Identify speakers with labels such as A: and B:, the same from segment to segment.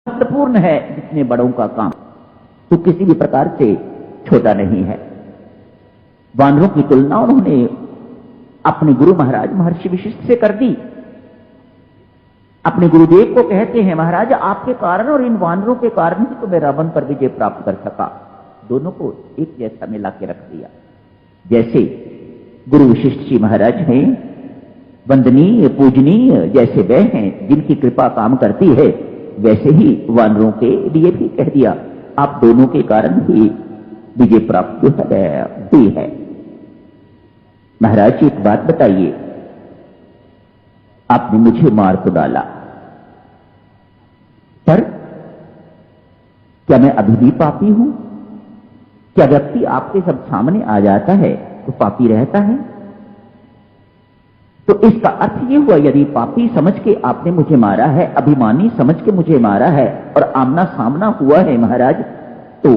A: महत्वपूर्ण है जितने बड़ों का काम, तो किसी भी प्रकार से छोटा नहीं है। वानरों की तुलना उन्होंने अपने गुरु महाराज महर्षि वशिष्ठ से कर दी। अपने गुरुदेव को कहते हैं, महाराज आपके कारण और इन वानरों के कारण ही तो मैं रावण पर विजय प्राप्त कर सका। दोनों को एक जैसा मिला के रख दिया। जैसे गुरु वशिष्ठ जी महाराज हैं वंदनीय पूजनीय, जैसे वह हैं जिनकी कृपा काम करती है, वैसे ही वानरों के लिए भी कह दिया आप दोनों के कारण ही विजय प्राप्त हुई है। महाराज एक बात बताइए, आपने मुझे मार तो डाला, पर क्या मैं अभी भी पापी हूं? क्या व्यक्ति आपके सब सामने आ जाता है तो पापी रहता है? तो इसका अर्थ यह हुआ, यदि पापी समझ के आपने मुझे मारा है, अभिमानी समझ के मुझे मारा है और आमना सामना हुआ है महाराज, तो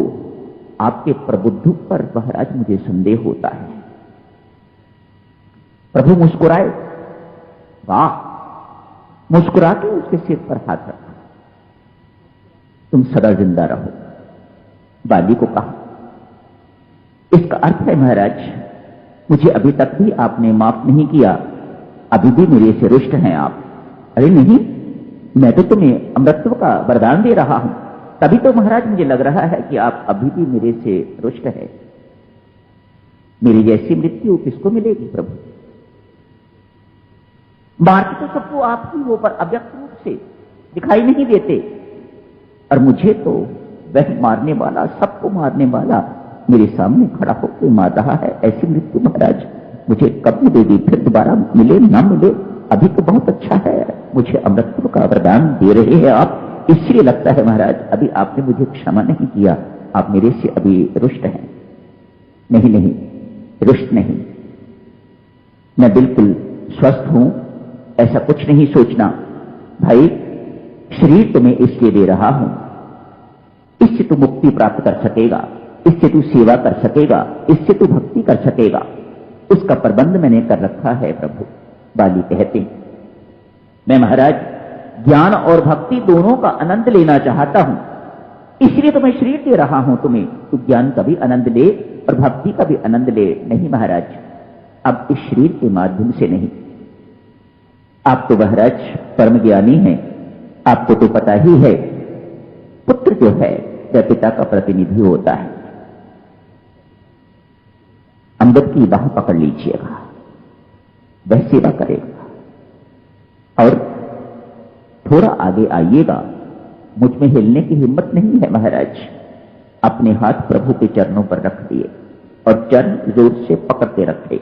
A: आपके प्रबुद्ध पर महाराज मुझे संदेह होता है। प्रभु मुस्कुराए, वाह, मुस्कुरा के उसके सिर पर हाथ रखा, तुम सदा जिंदा रहो। बाली को कहा, इसका अर्थ है महाराज मुझे अभी तक भी आपने माफ नहीं किया, अभी भी मेरे से रुष्ट हैं आप। अरे नहीं, मैं तो तुम्हें अमृतत्व का वरदान दे रहा हूं, तभी तो महाराज मुझे लग रहा है कि आप अभी भी मेरे से रुष्ट है। मेरी जैसी मृत्यु किसको मिलेगी प्रभु? मारते तो सबको आप ही हो, पर अव्यक्त रूप से दिखाई नहीं देते, और मुझे तो वह मारने वाला, सबको मारने वाला मेरे सामने खड़ा होकर मार रहा है। ऐसी मृत्यु महाराज मुझे कब मिलेगी? फिर दोबारा मिले ना मिले, अभी तो बहुत अच्छा है, मुझे अमृतत्व का वरदान दे रहे हैं आप, इसलिए लगता है महाराज अभी आपने मुझे क्षमा नहीं किया, आप मेरे से अभी रुष्ट हैं। नहीं नहीं, रुष्ट नहीं, मैं बिल्कुल स्वस्थ हूं, ऐसा कुछ नहीं सोचना भाई। शरीर तो मैं इसलिए दे रहा हूं, इससे तू मुक्ति प्राप्त कर सकेगा, इससे तू सेवा कर सकेगा, इससे तू भक्ति कर सकेगा, उसका प्रबंध मैंने कर रखा है प्रभु। बाली कहते, मैं महाराज ज्ञान और भक्ति दोनों का आनंद लेना चाहता हूं, इसलिए तो मैं शरीर दे रहा हूं तुम्हें, तू ज्ञान का भी आनंद ले और भक्ति का भी आनंद ले। नहीं महाराज, अब इस शरीर के माध्यम से नहीं। आप तो महाराज परम ज्ञानी हैं, आपको तो पता ही है पुत्र जो है वह पिता का प्रतिनिधि होता है। अंगद की बाह पकड़ लीजिएगा, वह सेवा करेगा, और थोड़ा आगे आइएगा। मुझ में हिलने की हिम्मत नहीं है महाराज। अपने हाथ प्रभु के चरणों पर रख दिए और चरण जोर से पकड़ते रखे।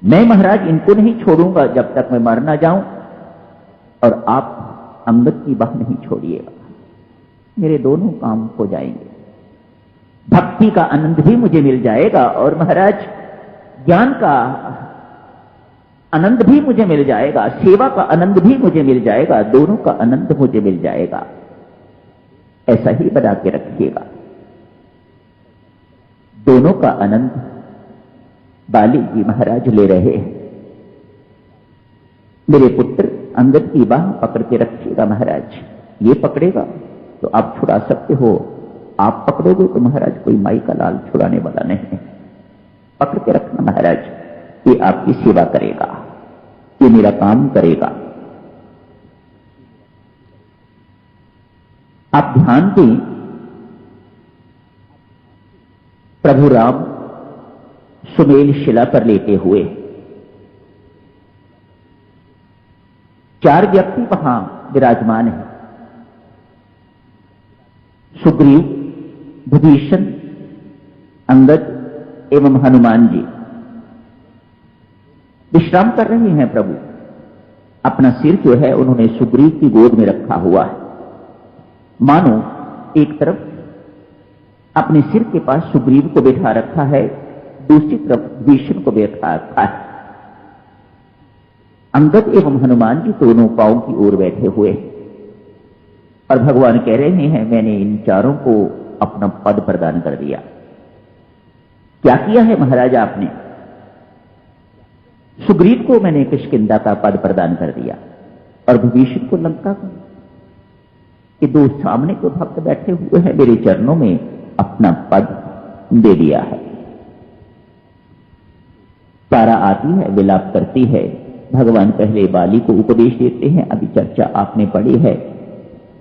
A: मैं महाराज इनको नहीं छोड़ूंगा जब तक मैं मर ना जाऊं, और आप अंगद की बाह नहीं छोड़िएगा, मेरे दोनों काम हो जाएंगे। भक्ति का आनंद भी मुझे मिल जाएगा और महाराज ज्ञान का आनंद भी मुझे मिल जाएगा, सेवा का आनंद भी मुझे मिल जाएगा, दोनों का आनंद मुझे मिल जाएगा। ऐसा ही बना के रखिएगा, दोनों का आनंद बाली जी महाराज ले रहे हैं। मेरे पुत्र अंगद की बाह पकड़ के रखिएगा महाराज, ये पकड़ेगा तो आप छुड़ा सकते हो, आप पकड़ोगे तो महाराज कोई माई का लाल छुड़ाने वाला नहीं है। पकड़ के रखना महाराज, ये आपकी सेवा करेगा, ये मेरा काम करेगा। आप ध्यान दें, प्रभु राम सुमेल शिला पर लेटे हुए, 4 व्यक्ति वहां विराजमान हैं, सुग्रीव, विभीषण, अंगद एवं हनुमान जी विश्राम कर रहे हैं। प्रभु अपना सिर जो है उन्होंने सुग्रीव की गोद में रखा हुआ है, मानो एक तरफ अपने सिर के पास सुग्रीव को बैठा रखा है, दूसरी तरफ विभीषण को बैठा रखा है। अंगद एवं हनुमान जी दोनों पांव की ओर बैठे हुए हैं, और भगवान कह रहे हैं मैंने इन चारों को अपना पद प्रदान कर दिया। क्या किया है महाराज आपने? सुग्रीव को मैंने किष्किंधा का पद प्रदान कर दिया और विभीषण को लंका को। कि दो सामने को भक्त बैठे हुए हैं, मेरे चरणों में अपना पद दे दिया है। तारा आती है, विलाप करती है। भगवान पहले बाली को उपदेश देते हैं, अभी चर्चा आपने पढ़ी है।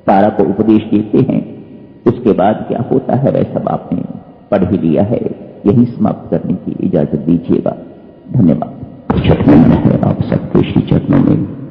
A: तारा को उपदेश देते हैं, उसके बाद क्या होता है वह सब आपने पढ़ ही लिया है। यही समाप्त करने की इजाजत दीजिएगा। धन्यवाद। चरणों में है आप सबके श्री चरणों में।